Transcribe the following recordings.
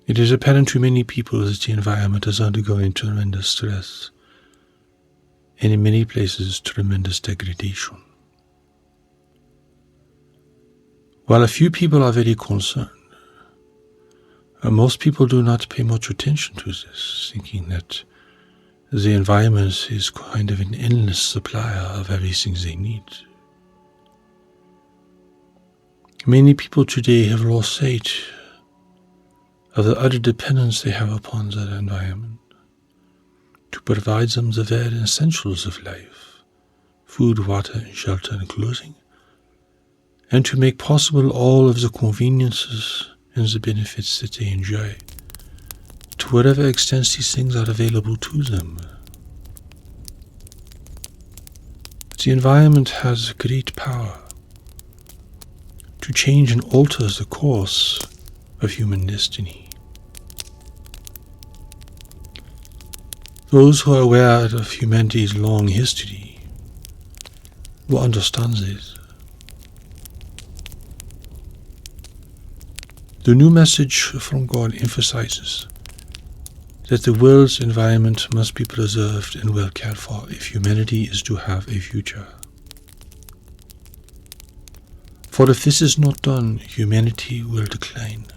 It is apparent to many people that the environment is undergoing tremendous stress, and in many places tremendous degradation. While a few people are very concerned, most people do not pay much attention to this, thinking that the environment is kind of an endless supplier of everything they need. Many people today have lost sight of the utter dependence they have upon that environment to provide them the very essentials of life, food, water, shelter, and clothing, and to make possible all of the conveniences and the benefits that they enjoy, to whatever extent these things are available to them. The environment has great power to change and alter the course of human destiny. Those who are aware of humanity's long history will understand this. The new message from God emphasizes that the world's environment must be preserved and well cared for if humanity is to have a future. For if this is not done, humanity will decline.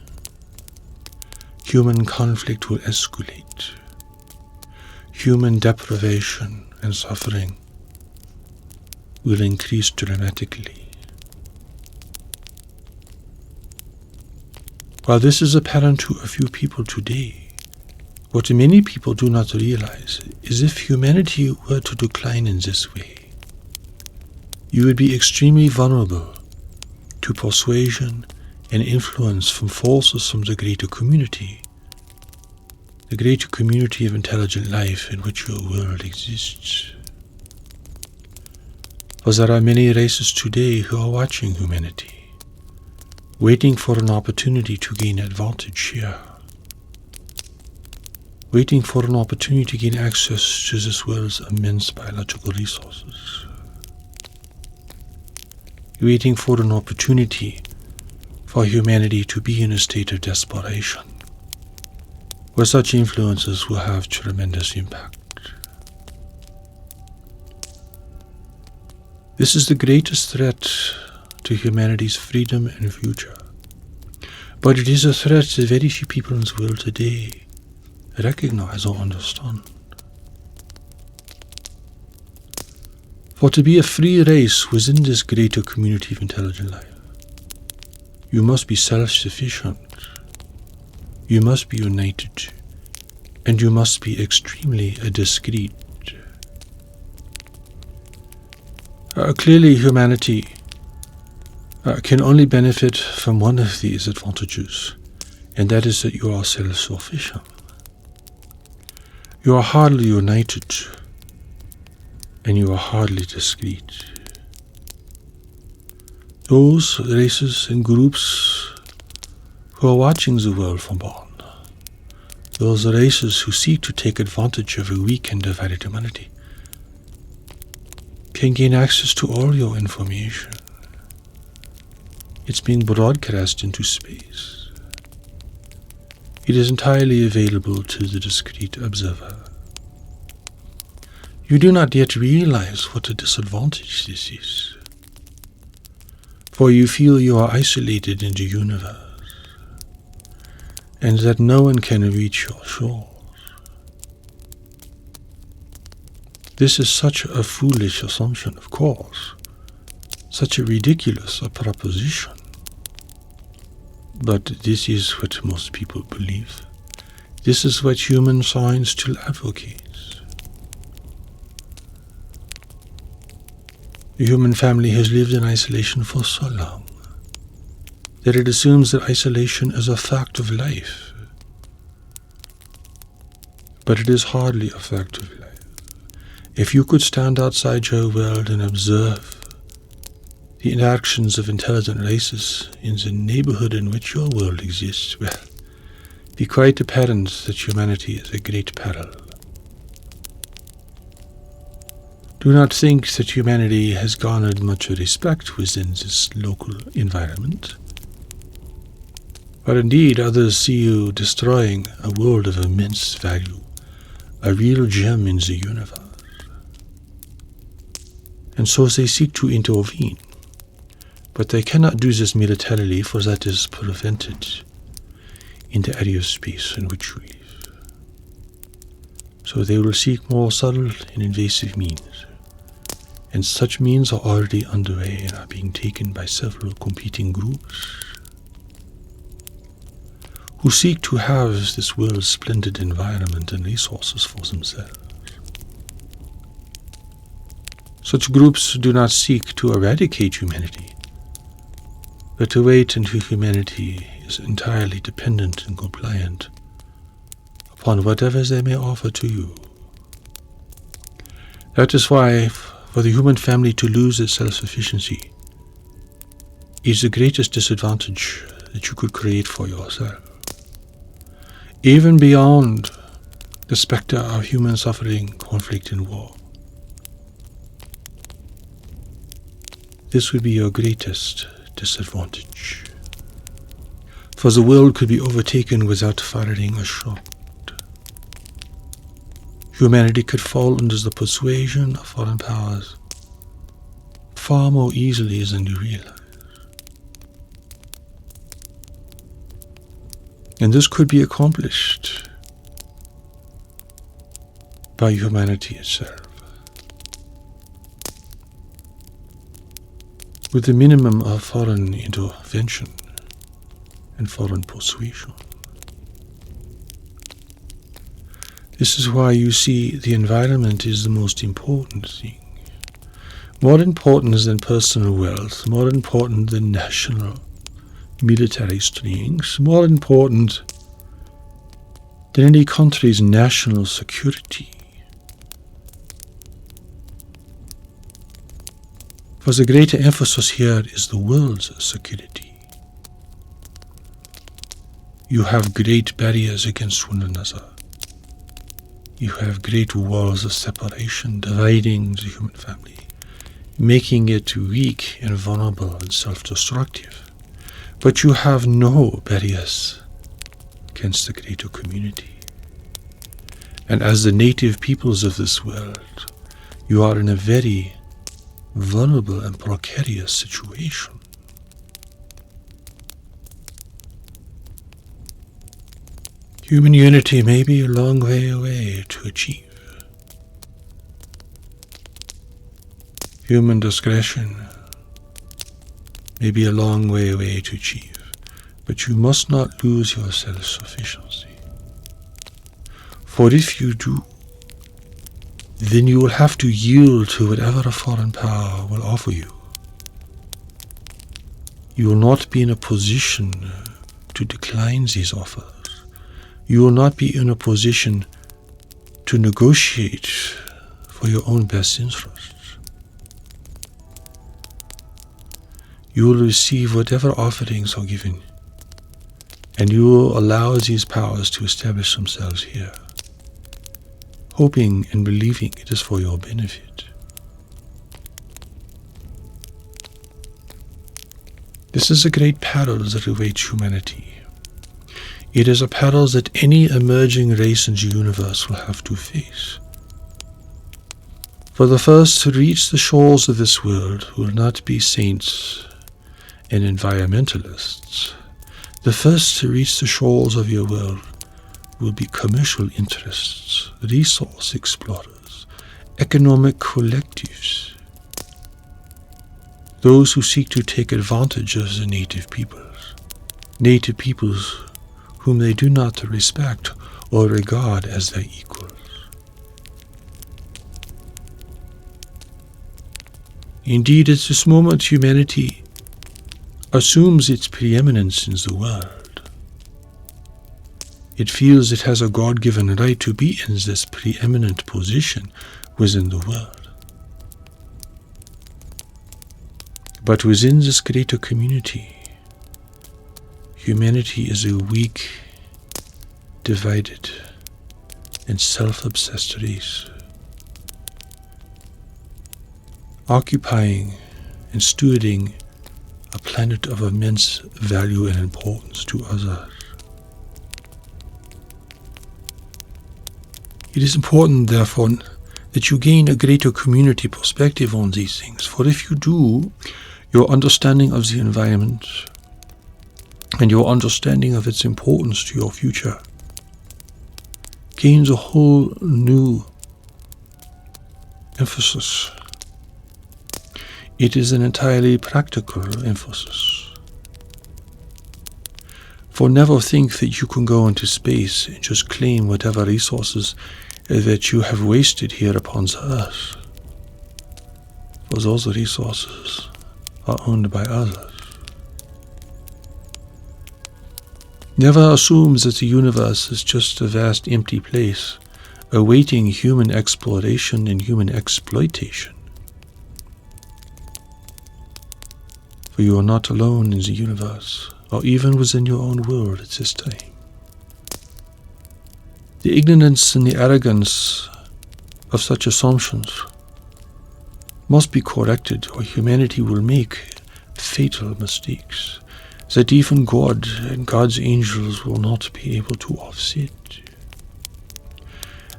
Human conflict will escalate. Human deprivation and suffering will increase dramatically. While this is apparent to a few people today, what many people do not realize is if humanity were to decline in this way, you would be extremely vulnerable to persuasion and influence from forces from the greater community of intelligent life in which your world exists. For there are many races today who are watching humanity, waiting for an opportunity to gain advantage here, waiting for an opportunity to gain access to this world's immense biological resources, waiting for an opportunity for humanity to be in a state of desperation, where such influences will have tremendous impact. This is the greatest threat to humanity's freedom and future. But it is a threat that very few people in the world today recognize or understand. For to be a free race within this greater community of intelligent life, you must be self-sufficient, you must be united, and you must be extremely discreet. Clearly, humanity can only benefit from one of these advantages, and that is that you are self-sufficient. You are hardly united, and you are hardly discreet. Those races and groups who are watching the world from beyond, those races who seek to take advantage of a weak and divided humanity, can gain access to all your information. It's being broadcast into space. It is entirely available to the discreet observer. You do not yet realize what a disadvantage this is, for you feel you are isolated in the universe, and that no one can reach your shores. This is such a foolish assumption, of course, such a ridiculous proposition. But this is what most people believe. This is what human science still advocates. The human family has lived in isolation for so long that it assumes that isolation is a fact of life. But it is hardly a fact of life. If you could stand outside your world and observe the interactions of intelligent races in the neighborhood in which your world exists, well, be quite apparent that humanity is a great peril. Do not think that humanity has garnered much respect within this local environment. But indeed others see you destroying a world of immense value, a real gem in the universe. And so they seek to intervene. But they cannot do this militarily, for that is prevented in the area of space in which you live. So they will seek more subtle and invasive means. And such means are already underway and are being taken by several competing groups who seek to have this world's splendid environment and resources for themselves. Such groups do not seek to eradicate humanity, but to wait until humanity is entirely dependent and compliant upon whatever they may offer to you. That is why, for the human family to lose its self-sufficiency is the greatest disadvantage that you could create for yourself. Even beyond the specter of human suffering, conflict, and war. This would be your greatest disadvantage. For the world could be overtaken without firing a shot. Humanity could fall under the persuasion of foreign powers far more easily than you realize. And this could be accomplished by humanity itself, with the minimum of foreign intervention and foreign persuasion. This is why you see the environment is the most important thing. More important than personal wealth, more important than national military strength, more important than any country's national security. For the greater emphasis here is the world's security. You have great barriers against one another. You have great walls of separation dividing the human family, making it weak and vulnerable and self-destructive. But you have no barriers against the greater community. And as the native peoples of this world, you are in a very vulnerable and precarious situation. Human unity may be a long way away to achieve. Human discretion may be a long way away to achieve, but you must not lose your self-sufficiency. For if you do, then you will have to yield to whatever a foreign power will offer you. You will not be in a position to decline these offers. You will not be in a position to negotiate for your own best interests. You will receive whatever offerings are given, and you will allow these powers to establish themselves here, hoping and believing it is for your benefit. This is a great peril that awaits humanity. It is a peril that any emerging race in the universe will have to face. For the first to reach the shores of this world will not be saints and environmentalists. The first to reach the shores of your world will be commercial interests, resource explorers, economic collectives, those who seek to take advantage of the native peoples whom they do not respect or regard as their equals. Indeed, at this moment humanity assumes its preeminence in the world. It feels it has a God-given right to be in this preeminent position within the world. But within this greater community, humanity is a weak, divided, and self-obsessed race, occupying and stewarding a planet of immense value and importance to others. It is important, therefore, that you gain a greater community perspective on these things, for if you do, your understanding of the environment and your understanding of its importance to your future gains a whole new emphasis. It is an entirely practical emphasis. For never think that you can go into space and just claim whatever resources that you have wasted here upon the earth. For those resources are owned by others. Never assume that the universe is just a vast empty place, awaiting human exploration and human exploitation. For you are not alone in the universe, or even within your own world at this time. The ignorance and the arrogance of such assumptions must be corrected, or humanity will make fatal mistakes that even God and God's angels will not be able to offset.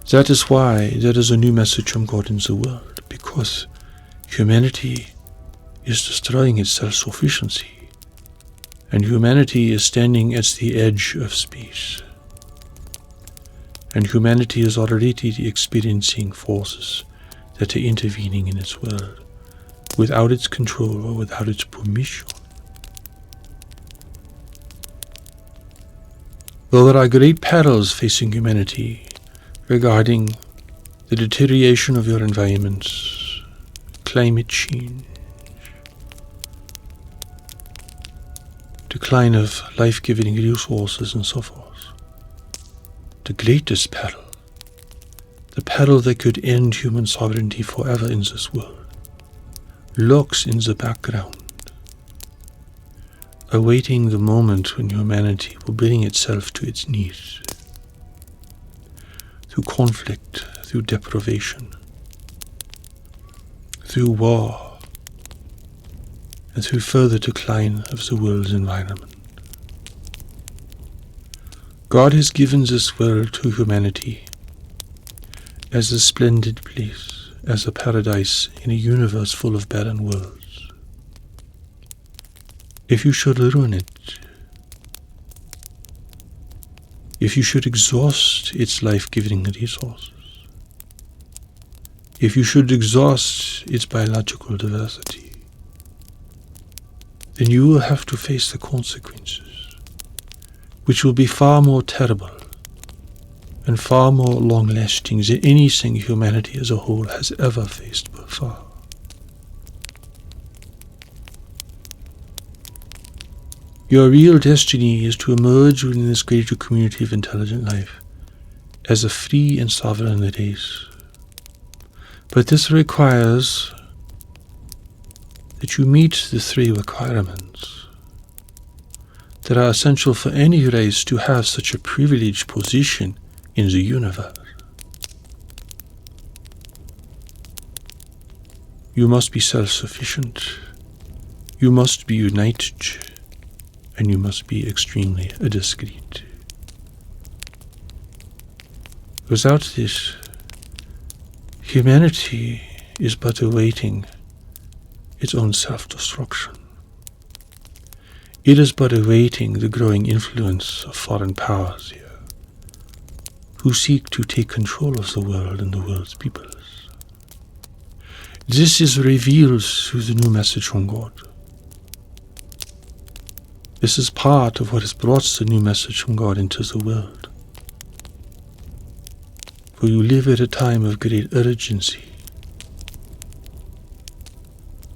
That is why there is a new message from God in the world, because humanity is destroying its self-sufficiency, and humanity is standing at the edge of space. And humanity is already experiencing forces that are intervening in its world, without its control or without its permission. Though there are great perils facing humanity regarding the deterioration of your environment, climate change, decline of life-giving resources and so forth, the greatest peril, the peril that could end human sovereignty forever in this world, lurks in the background, awaiting the moment when humanity will bring itself to its knees, through conflict, through deprivation, through war, and through further decline of the world's environment. God has given this world to humanity as a splendid place, as a paradise in a universe full of barren worlds. If you should ruin it, if you should exhaust its life-giving resources, if you should exhaust its biological diversity, then you will have to face the consequences, which will be far more terrible and far more long-lasting than anything humanity as a whole has ever faced before. Your real destiny is to emerge within this greater community of intelligent life as a free and sovereign race. But this requires that you meet the three requirements that are essential for any race to have such a privileged position in the universe. You must be self-sufficient, you must be united, and you must be extremely discreet. Without this, humanity is but awaiting its own self-destruction. It is but awaiting the growing influence of foreign powers here, who seek to take control of the world and the world's peoples. This is revealed through the new message from God. This is part of what has brought the new message from God into the world. For you live at a time of great urgency,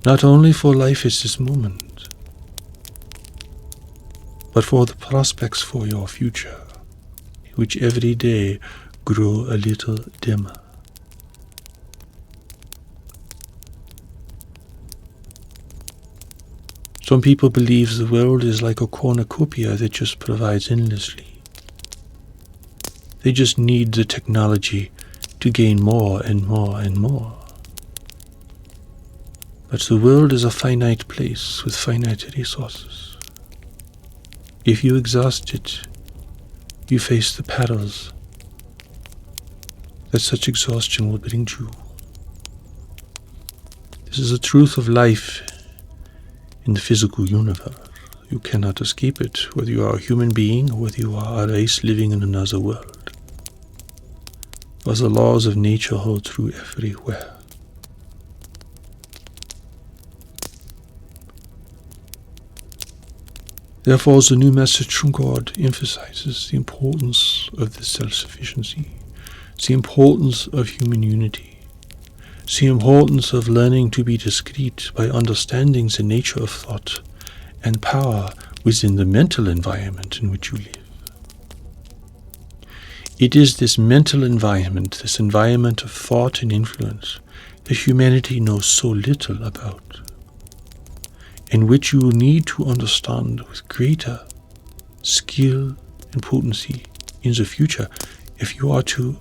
not only for life at this moment, but for the prospects for your future, which every day grow a little dimmer. Some people believe the world is like a cornucopia that just provides endlessly. They just need the technology to gain more and more and more. But the world is a finite place with finite resources. If you exhaust it, you face the perils that such exhaustion will bring you. This is the truth of life in the physical universe. You cannot escape it, whether you are a human being or whether you are a race living in another world. Because the laws of nature hold true everywhere. Therefore, the new message from God emphasizes the importance of this self-sufficiency, the importance of human unity, the importance of learning to be discreet by understanding the nature of thought and power within the mental environment in which you live. It is this mental environment, this environment of thought and influence, that humanity knows so little about, and which you will need to understand with greater skill and potency in the future if you are to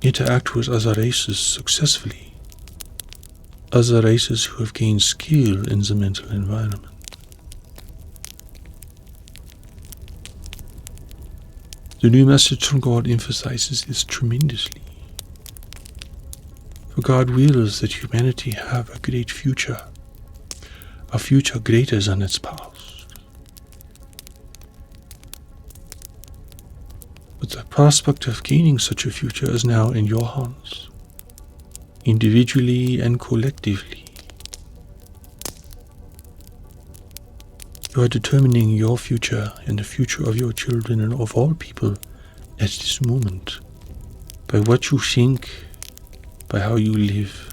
interact with other races successfully, other races who have gained skill in the mental environment. The new message from God emphasizes this tremendously. For God wills that humanity have a great future, a future greater than its past. But the prospect of gaining such a future is now in your hands, individually and collectively. You are determining your future and the future of your children and of all people at this moment by what you think, by how you live,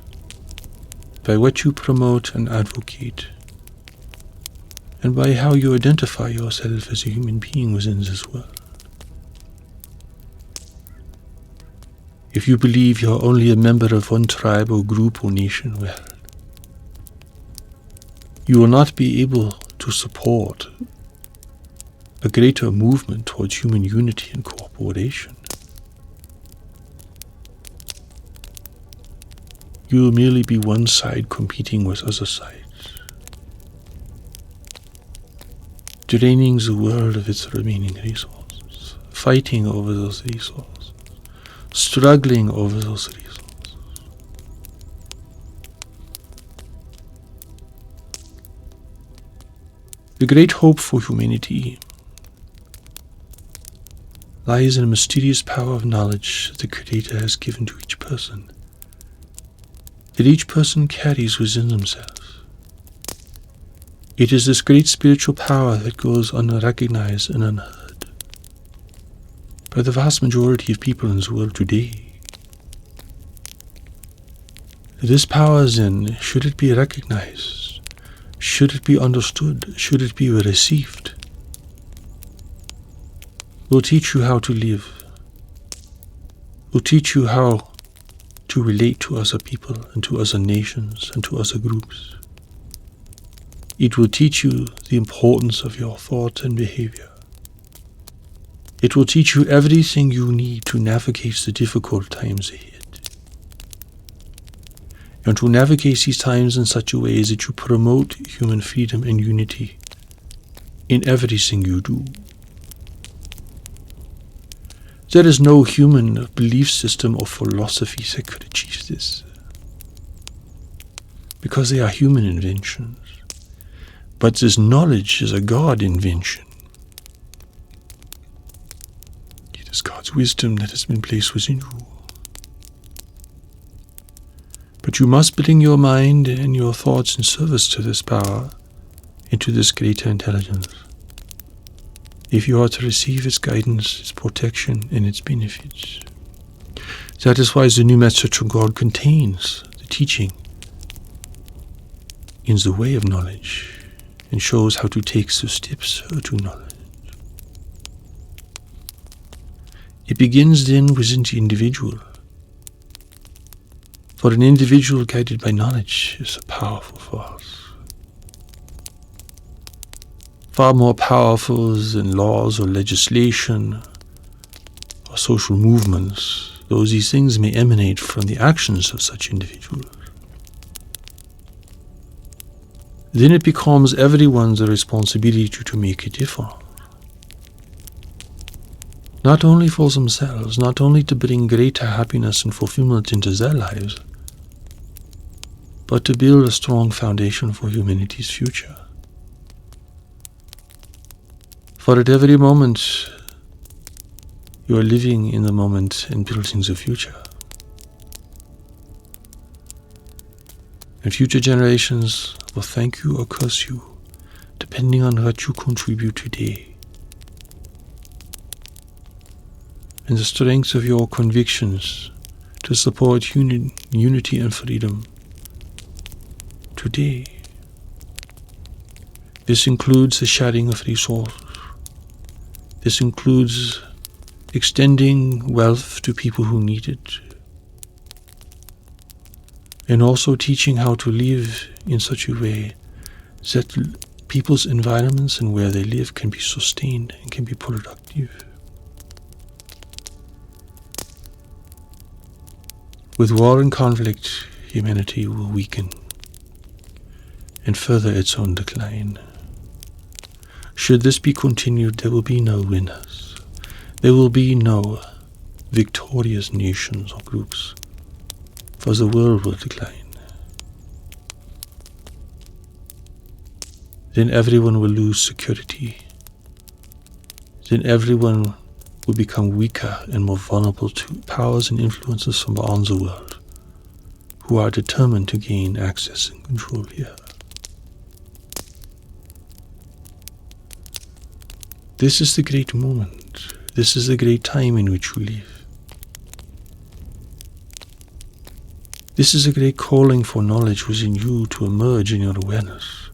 by what you promote and advocate, and by how you identify yourself as a human being within this world. If you believe you are only a member of one tribe or group or nation, well, you will not be able to support a greater movement towards human unity and cooperation. You will merely be one side competing with other sides, draining the world of its remaining resources, fighting over those resources, struggling over those resources. The great hope for humanity lies in a mysterious power of knowledge that the Creator has given to each person, that each person carries within themselves. It is this great spiritual power that goes unrecognized and unheard by the vast majority of people in the world today. This power, then, should it be recognized, should it be understood, should it be received, will teach you how to live, will teach you how to relate to other people and to other nations and to other groups. It will teach you the importance of your thought and behavior. It will teach you everything you need to navigate the difficult times ahead, and to navigate these times in such a way that you promote human freedom and unity in everything you do. There is no human belief system or philosophy that could achieve this, because they are human inventions. But this knowledge is a God invention. It is God's wisdom that has been placed within you. But you must bring your mind and your thoughts in service to this power and to this greater intelligence, if you are to receive its guidance, its protection, and its benefits. That is why the new message from God contains the teaching in the way of knowledge and shows how to take the steps to knowledge. It begins then within the individual. For an individual guided by knowledge is a powerful force, far more powerful than laws or legislation or social movements, though these things may emanate from the actions of such individuals. then it becomes everyone's responsibility to make a difference. Not only for themselves, not only to bring greater happiness and fulfillment into their lives, but to build a strong foundation for humanity's future. For at every moment, you are living in the moment and building the future. And future generations will thank you or curse you, depending on what you contribute today. And the strength of your convictions to support unity and freedom today. This includes the sharing of resources. This includes extending wealth to people who need it. And also teaching how to live in such a way that people's environments and where they live can be sustained and can be productive. With war and conflict, humanity will weaken and further its own decline. Should this be continued, there will be no winners. There will be no victorious nations or groups, for the world will decline. Then everyone will lose security. Then everyone will become weaker and more vulnerable to powers and influences from beyond the world, who are determined to gain access and control here. This is the great moment. This is the great time in which we live. This is a great calling for knowledge within you to emerge in your awareness.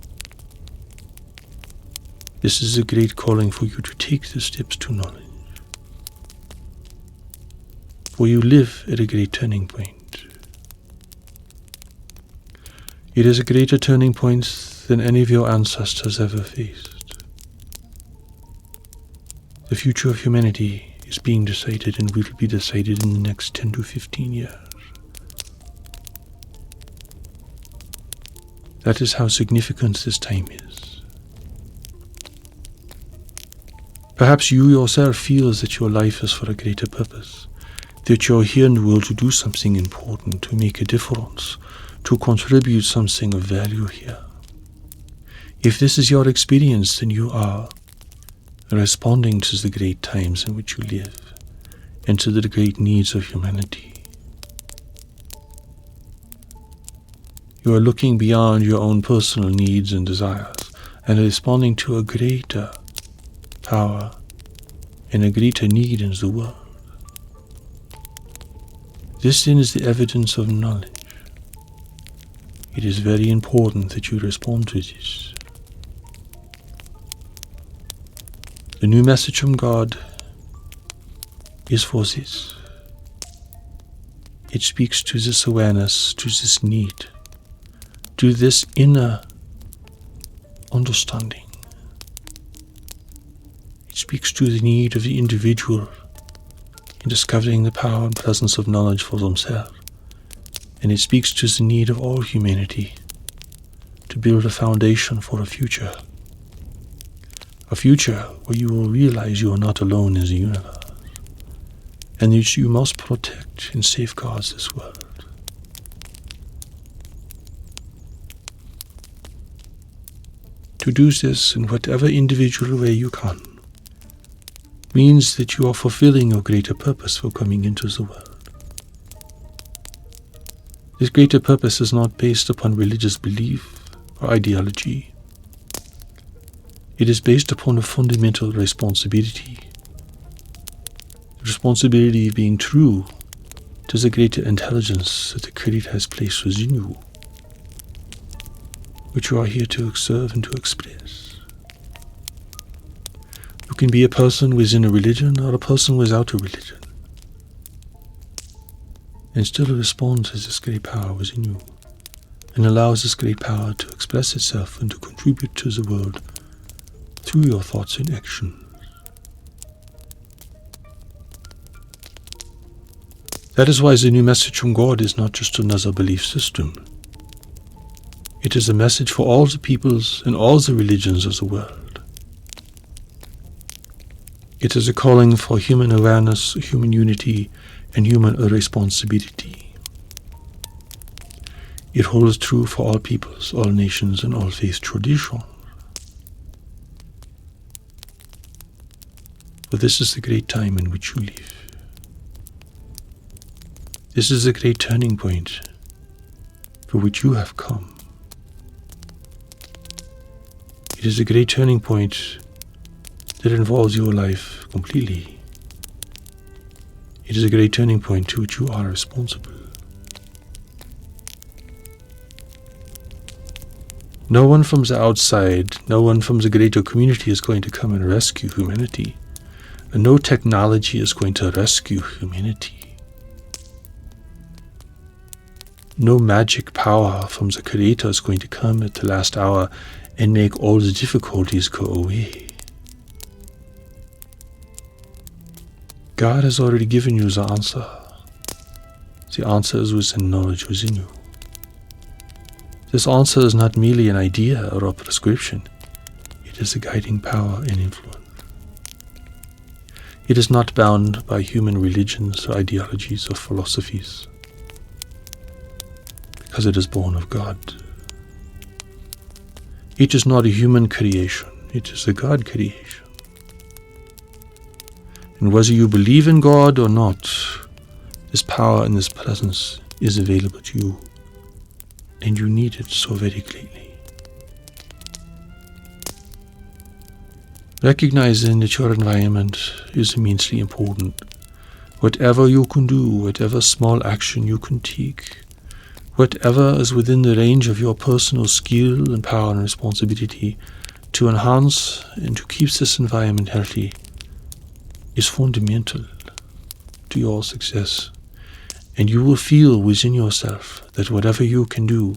This is a great calling for you to take the steps to knowledge. For you live at a great turning point. It is a greater turning point than any of your ancestors ever faced. The future of humanity is being decided and will be decided in the next 10 to 15 years. That is how significant this time is. Perhaps you yourself feel that your life is for a greater purpose, that you are here in the world to do something important, to make a difference, to contribute something of value here. If this is your experience, then you are responding to the great times in which you live and to the great needs of humanity. You are looking beyond your own personal needs and desires and responding to a greater power and a greater need in the world. This then is the evidence of knowledge. It is very important that you respond to this. The new message from God is for this. It speaks to this awareness, to this need, to this inner understanding. It speaks to the need of the individual in discovering the power and presence of knowledge for themselves. And it speaks to the need of all humanity to build a foundation for a future. A future where you will realize you are not alone in the universe, and that you must protect and safeguard this world. To do this in whatever individual way you can means that you are fulfilling your greater purpose for coming into the world. This greater purpose is not based upon religious belief or ideology. It is based upon a fundamental responsibility. The responsibility of being true to the greater intelligence that the Creator has placed within you, which you are here to observe and to express. You can be a person within a religion or a person without a religion, and still respond to this great power within you, and allows this great power to express itself and to contribute to the world through your thoughts and actions. That is why the new message from God is not just another belief system. It is a message for all the peoples and all the religions of the world. It is a calling for human awareness, human unity, and human responsibility. It holds true for all peoples, all nations, and all faith traditions. For this is the great time in which you live. This is the great turning point for which you have come. It is a great turning point that involves your life completely. It is a great turning point to which you are responsible. No one from the outside, no one from the greater community is going to come and rescue humanity. And no technology is going to rescue humanity. No magic power from the Creator is going to come at the last hour and make all the difficulties go away. God has already given you the answer. The answer is within knowledge within you. This answer is not merely an idea or a prescription. It is a guiding power and influence. It is not bound by human religions or ideologies or philosophies, because it is born of God. It is not a human creation, it is a God creation. And whether you believe in God or not, this power and this presence is available to you, and you need it so very greatly. Recognizing that your environment is immensely important. Whatever you can do, whatever small action you can take, whatever is within the range of your personal skill and power and responsibility to enhance and to keep this environment healthy is fundamental to your success. And you will feel within yourself that whatever you can do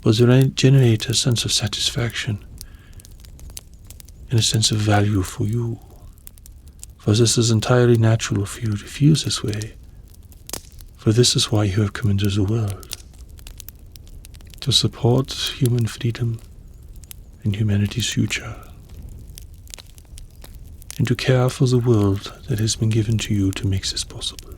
will generate a sense of satisfaction and a sense of value for you. For this is entirely natural for you to feel this way. For this is why you have come into the world. To support human freedom and humanity's future. And to care for the world that has been given to you to make this possible.